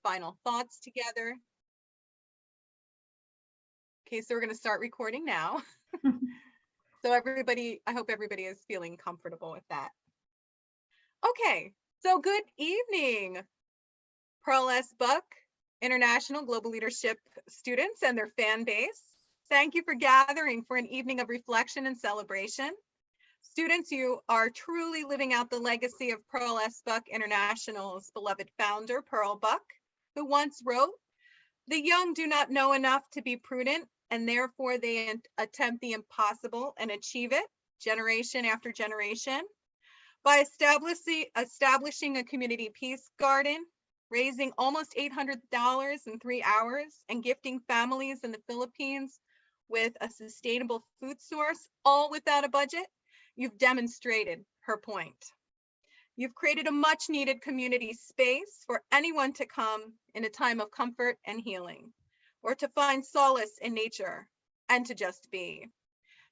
final thoughts together. Okay, so we're going to start recording now. So I hope everybody is feeling comfortable with that. Okay, so good evening, Pearl S. Buck International Global Leadership students and their fan base. Thank you for gathering for an evening of reflection and celebration. Students, you are truly living out the legacy of Pearl S. Buck International's beloved founder, Pearl Buck, who once wrote, "The young do not know enough to be prudent, and therefore they attempt the impossible and achieve it generation after generation." By establishing a community peace garden, raising almost $800 in 3 hours, and gifting families in the Philippines with a sustainable food source, all without a budget, you've demonstrated her point. You've created a much needed community space for anyone to come in a time of comfort and healing, or to find solace in nature and to just be.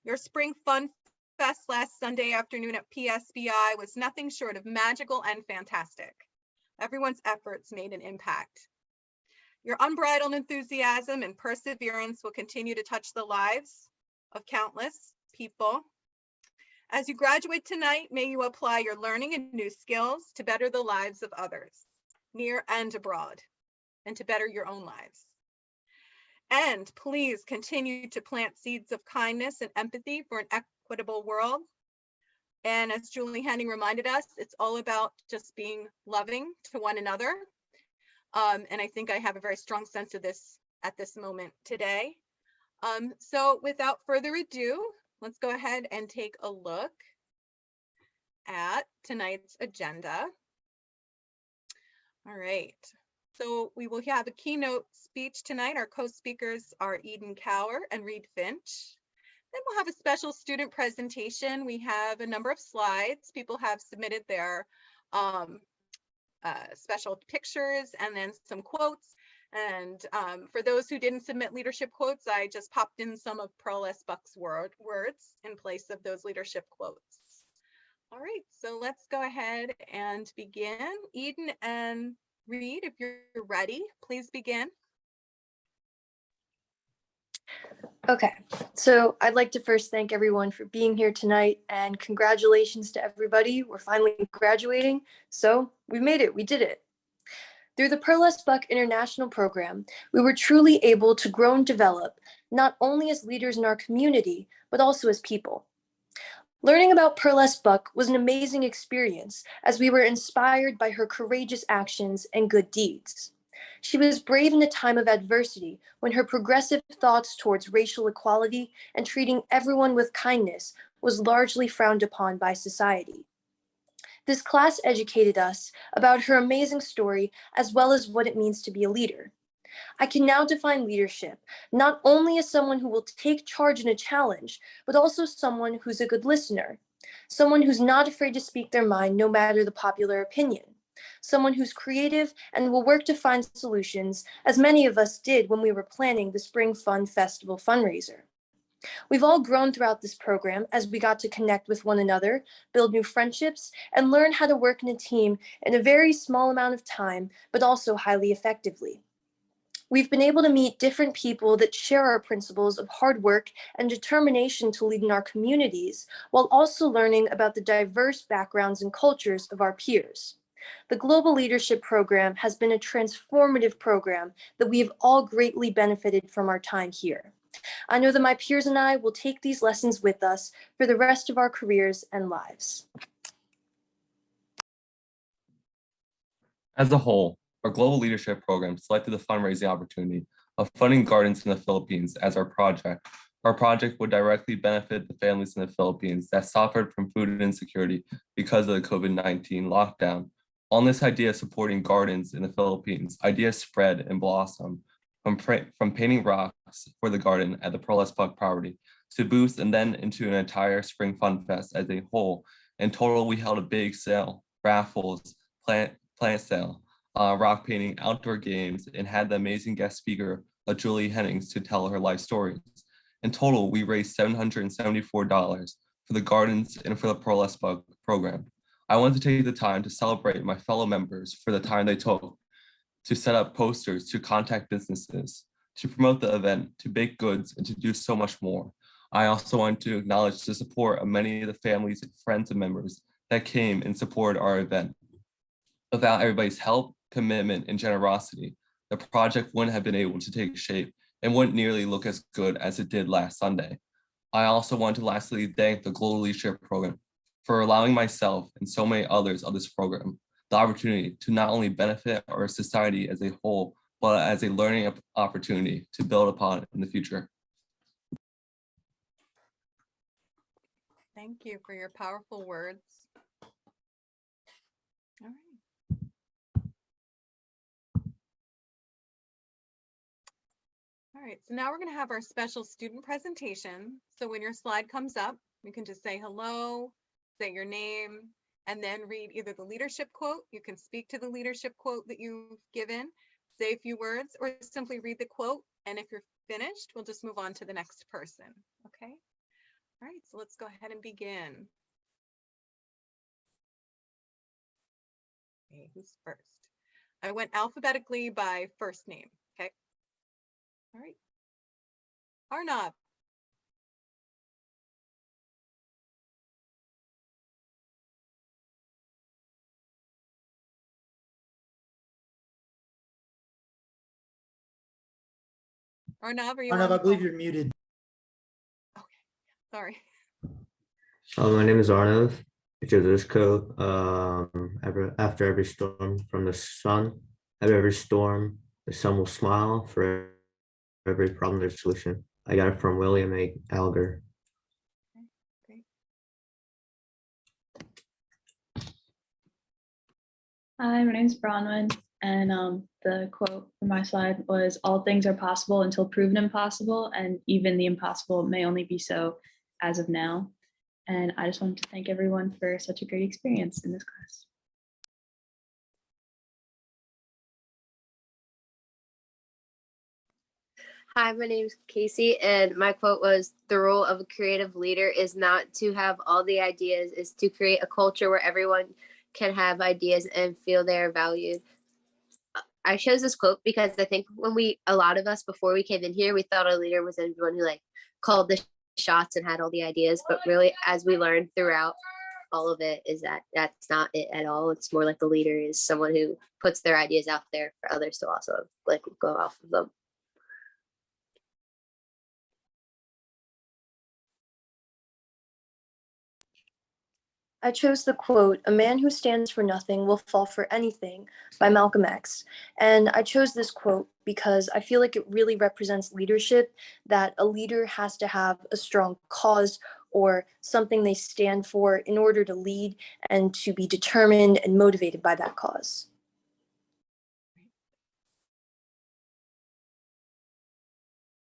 Your Spring Fun Fest last Sunday afternoon at PSBI was nothing short of magical and fantastic. Everyone's efforts made an impact. Your unbridled enthusiasm and perseverance will continue to touch the lives of countless people. As you graduate tonight, may you apply your learning and new skills to better the lives of others, near and abroad, and to better your own lives. And please continue to plant seeds of kindness and empathy for an equitable world. And as Julie Henning reminded us, it's all about just being loving to one another. And I think I have a very strong sense of this at this moment today. So without further ado, let's go ahead and take a look at tonight's agenda. All right, so we will have a keynote speech tonight. Our co-speakers are Eden Cower and Reed Finch. Then we'll have a special student presentation. We have a number of slides. People have submitted their special pictures and then some quotes. And for those who didn't submit leadership quotes, I just popped in some of Pearl S. Buck's words in place of those leadership quotes. All right, so let's go ahead and begin. Eden and Reed, if you're ready, please begin. Okay, so I'd like to first thank everyone for being here tonight, and congratulations to everybody. We're finally graduating, so we made it, we did it. Through the Pearl S. Buck International Program, we were truly able to grow and develop, not only as leaders in our community, but also as people. Learning about Pearl S. Buck was an amazing experience, as we were inspired by her courageous actions and good deeds. She was brave in a time of adversity when her progressive thoughts towards racial equality and treating everyone with kindness was largely frowned upon by society. This class educated us about her amazing story as well as what it means to be a leader. I can now define leadership not only as someone who will take charge in a challenge, but also someone who's a good listener, someone who's not afraid to speak their mind no matter the popular opinion, someone who's creative and will work to find solutions, as many of us did when we were planning the Spring Fun Festival fundraiser. We've all grown throughout this program as we got to connect with one another, build new friendships, and learn how to work in a team in a very small amount of time, but also highly effectively. We've been able to meet different people that share our principles of hard work and determination to lead in our communities, while also learning about the diverse backgrounds and cultures of our peers. The Global Leadership Program has been a transformative program that we have all greatly benefited from our time here. I know that my peers and I will take these lessons with us for the rest of our careers and lives. As a whole, our Global Leadership Program selected the fundraising opportunity of funding gardens in the Philippines as our project. Our project would directly benefit the families in the Philippines that suffered from food insecurity because of the COVID-19 lockdown. On this idea of supporting gardens in the Philippines, ideas spread and blossomed from painting rocks for the garden at the Pearl S. Buck property to booths and then into an entire Spring Fun Fest as a whole. In total, we held a big sale, raffles, plant sale, rock painting, outdoor games, and had the amazing guest speaker, Julie Hennings, to tell her life stories. In total, we raised $774 for the gardens and for the Pearl S. Buck program. I want to take the time to celebrate my fellow members for the time they took to set up posters, to contact businesses, to promote the event, to bake goods, and to do so much more. I also want to acknowledge the support of many of the families, friends, and members that came and supported our event. Without everybody's help, commitment, and generosity, the project wouldn't have been able to take shape and wouldn't nearly look as good as it did last Sunday. I also want to lastly thank the Global Leadership Program for allowing myself and so many others of this program the opportunity to not only benefit our society as a whole, but as a learning opportunity to build upon in the future. Thank you for your powerful words. All right. All right, so now we're going to have our special student presentation. So when your slide comes up, you can just say hello, say your name, and then read either the leadership quote. You can speak to the leadership quote that you've given, say a few words, or simply read the quote. And if you're finished, we'll just move on to the next person. Okay. All right, so let's go ahead and begin. Okay, who's first? I went alphabetically by first name. Okay. All right. Arnab. Arnab, are you on Arnav, I the believe phone? you're muted. Okay, sorry. My name is Arnav, which is this code. After every storm from the sun, after every storm, the sun will smile. For every problem, there's a solution. I got it from William A. Alger. Great. Hi, my name is Bronwyn, and the quote from my slide was, "All things are possible until proven impossible, and even the impossible may only be so as of now." And I just wanted to thank everyone for such a great experience in this class. Hi, my name is Casey, and my quote was, "The role of a creative leader is not to have all the ideas, is to create a culture where everyone can have ideas and feel they're valued." I chose this quote because I think a lot of us, before we came in here, we thought a leader was everyone who called the shots and had all the ideas, but really, as we learned throughout all of it, is that that's not it at all. It's more like the leader is someone who puts their ideas out there for others to also go off of them. I chose the quote, "A man who stands for nothing will fall for anything," by Malcolm X. And I chose this quote because I feel like it really represents leadership, that a leader has to have a strong cause or something they stand for in order to lead and to be determined and motivated by that cause.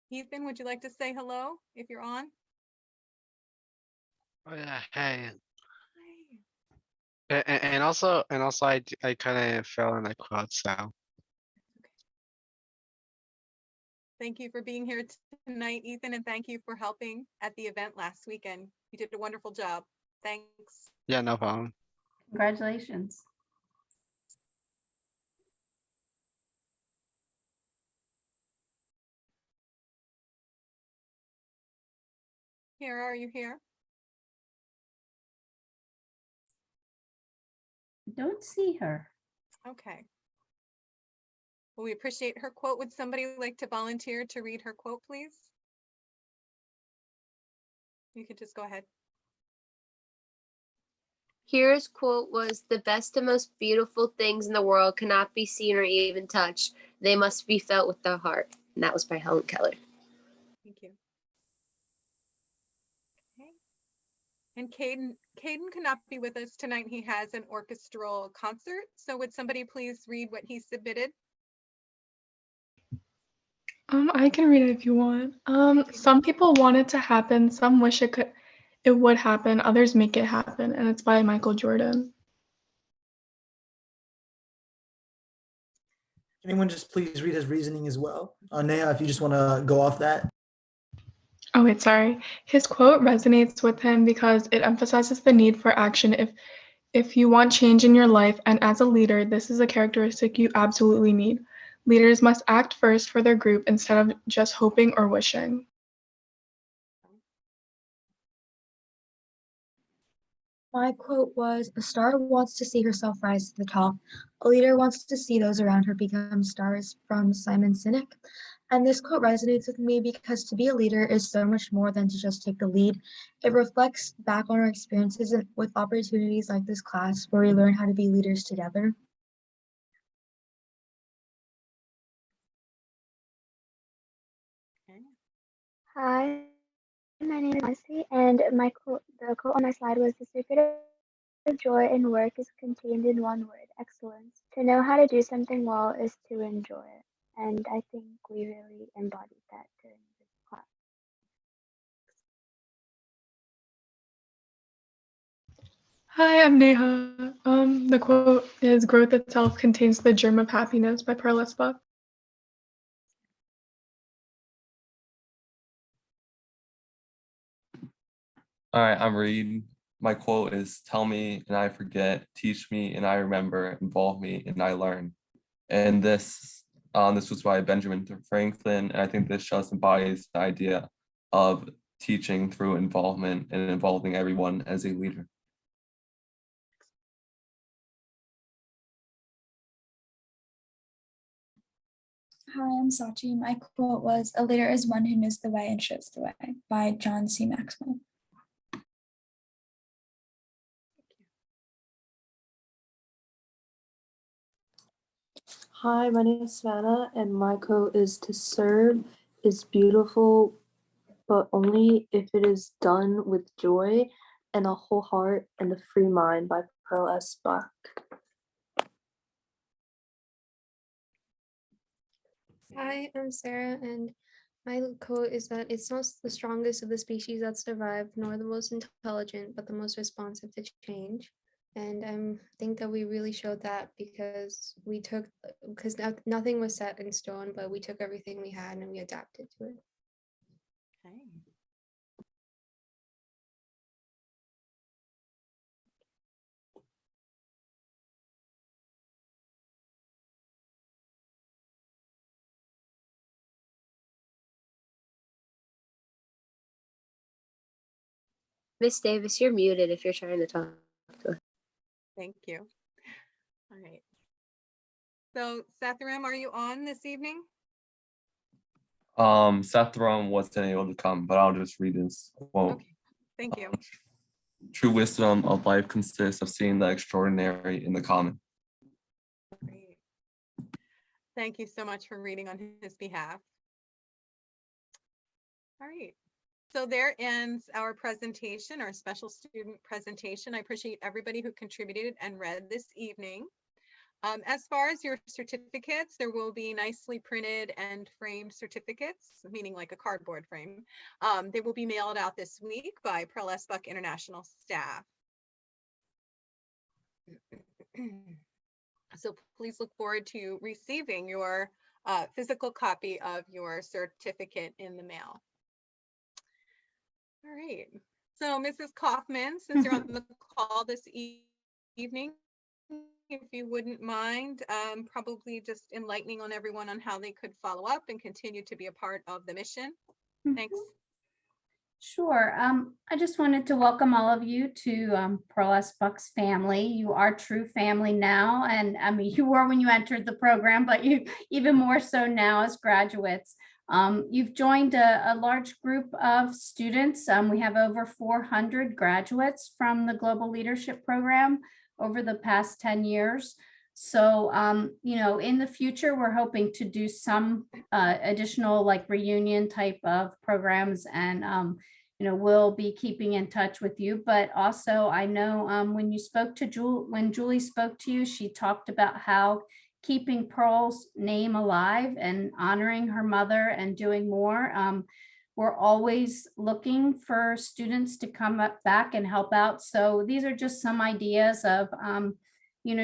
Ethan, would you like to say hello if you're on? Oh yeah, hey. Hi. And also I kind of fell in the quote, so Thank you for being here tonight, Ethan, and thank you for helping at the event last weekend. You did a wonderful job. Thanks. yeah, no problem. Congratulations. Here, are you here? I don't see her. Okay. Well, we appreciate her quote. Would somebody like to volunteer to read her quote, please? You could just go ahead. Hero's quote was, "The best and most beautiful things in the world cannot be seen or even touched. They must be felt with the heart." And that was by Helen Keller. Thank you. Okay. And Caden cannot be with us tonight. He has an orchestral concert. So would somebody please read what he submitted? I can read it if you want. Some people want it to happen, some wish it would happen, others make it happen, and it's by Michael Jordan. Can anyone just please read his reasoning as well? Neha, if you just want to go off that. Oh wait, sorry. His quote resonates with him because it emphasizes the need for action if If you want change in your life and as a leader, this is a characteristic you absolutely need. Leaders must act first for their group instead of just hoping or wishing. My quote was, "A star wants to see herself rise to the top. A leader wants to see those around her become stars," from Simon Sinek. And this quote resonates with me because to be a leader is so much more than to just take the lead. It reflects back on our experiences with opportunities like this class where we learn how to be leaders together. Okay. Hi, my name is Marcy, and the quote on my slide was, "The secret of joy in work is contained in one word, excellence. To know how to do something well is to enjoy it." And I think we really embodied that during this class. Hi, I'm Neha. The quote is, "Growth itself contains the germ of happiness" by Pearl S. Buck. All right, I'm Reed. My quote is, "Tell me and I forget, teach me and I remember, involve me and I learn." And this was by Benjamin Franklin, and I think this just embodies the idea of teaching through involvement and involving everyone as a leader. Hi, I'm Sachi. My quote was, "A leader is one who knows the way and shows the way," by John C. Maxwell. Hi, my name is Savannah, and my quote is, "To serve is beautiful, but only if it is done with joy and a whole heart and a free mind," by Pearl S. Buck. Hi, I'm Sarah, and my quote is that it's not the strongest of the species that survive, nor the most intelligent, but the most responsive to change. And I think that we really showed that because nothing was set in stone, but we took everything we had and we adapted to it. Okay. Miss Davis, you're muted if you're trying to talk to us. Thank you. All right. So Satharam, are you on this evening? Seth Rom wasn't able to come, but I'll just read his quote. Okay. Thank you. True wisdom of life consists of seeing the extraordinary in the common. Great. Thank you so much for reading on his behalf. All right. So there ends our presentation, our special student presentation. I appreciate everybody who contributed and read this evening. As far as your certificates, there will be nicely printed and framed certificates, meaning like a cardboard frame. They will be mailed out this week by Pearl S. Buck International staff. So please look forward to receiving your physical copy of your certificate in the mail. All right. So Mrs. Kaufman, since you're on the call this evening, if you wouldn't mind, probably just enlightening on everyone on how they could follow up and continue to be a part of the mission. Thanks. Sure. I just wanted to welcome all of you to Pearl S. Buck's family. You are true family now. And I mean, you were when you entered the program, but you even more so now as graduates. You've joined a large group of students. We have over 400 graduates from the Global Leadership Program over the past 10 years. So, in the future, we're hoping to do some additional like reunion type of programs, and, we'll be keeping in touch with you. But also, I know when you spoke to when Julie spoke to you, she talked about how keeping Pearl's name alive and honoring her mother and doing more. We're always looking for students to come back and help out. So these are just some ideas of,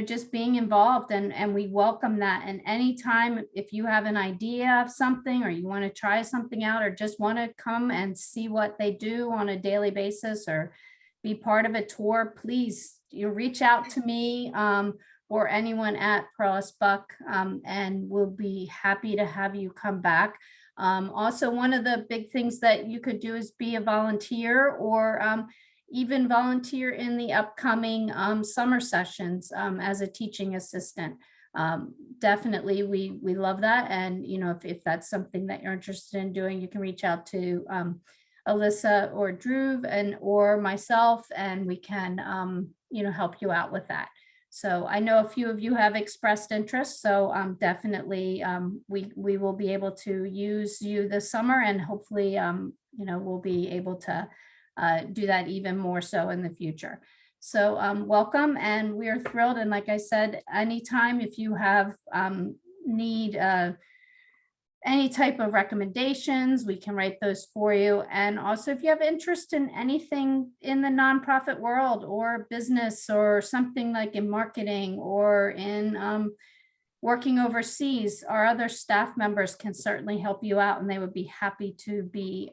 just being involved, and we welcome that. And anytime, if you have an idea of something or you want to try something out or just want to come and see what they do on a daily basis or be part of a tour, please you reach out to me or anyone at Perlis Buck, and we'll be happy to have you come back. Also, one of the big things that you could do is be a volunteer or even volunteer in the upcoming summer sessions as a teaching assistant. Definitely, we love that. And, you know, if that's something that you're interested in doing, you can reach out to Alyssa or Dhruv or myself, and we can, you know, help you out with that. So I know a few of you have expressed interest, so definitely we will be able to use you this summer, and hopefully, you know, we'll be able to do that even more so in the future. So welcome, and we're thrilled. And like I said, anytime if you have need any type of recommendations, we can write those for you. And also, if you have interest in anything in the nonprofit world or business or something like in marketing or in working overseas, our other staff members can certainly help you out, and they would be happy to be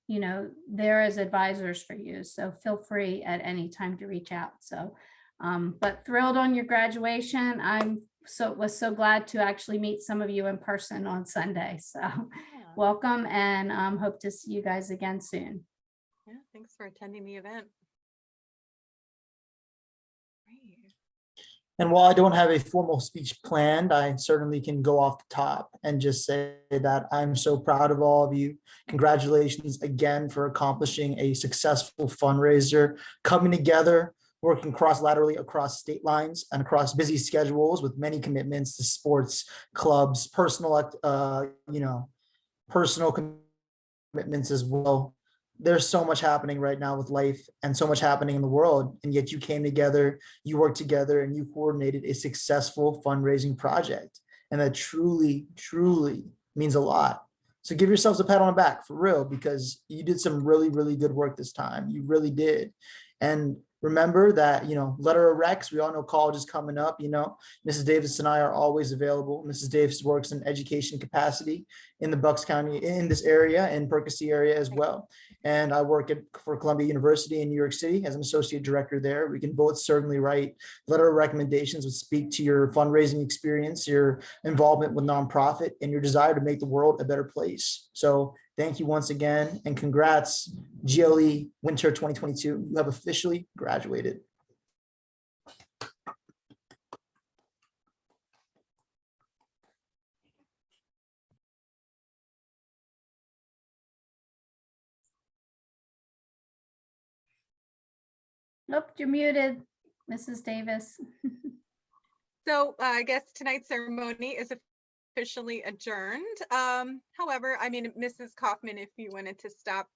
you know, there as advisors for you. So feel free at any time to reach out. So but thrilled on your graduation. Was so glad to actually meet some of you in person on Sunday. So welcome, and hope to see you guys again soon. Yeah, thanks for attending the event. Great. And while I don't have a formal speech planned, I certainly can go off the top and just say that I'm so proud of all of you. Congratulations again for accomplishing a successful fundraiser, coming together, working cross-laterally across state lines and across busy schedules with many commitments to sports, clubs, personal, you know, personal commitments as well. There's so much happening right now with life and so much happening in the world, and yet you came together, you worked together, and you coordinated a successful fundraising project. And that truly, truly means a lot. So give yourselves a pat on the back for real, because you did some really, really good work this time. You really did. And remember that, you know, letter of recs, we all know college is coming up, you know, Mrs. Davis and I are always available. Mrs. Davis works in education capacity in the Bucks County, in this area, in Percy area as well. And I work for Columbia University in New York City as an associate director there. We can both certainly write letter of recommendations that speak to your fundraising experience, your involvement with nonprofit, and your desire to make the world a better place. So thank you once again, and congrats, GLE Winter 2022. You have officially graduated. Nope, you're muted, Mrs. Davis. So I guess tonight's ceremony is officially adjourned. However, I mean, Mrs. Kaufman, if you wanted to stop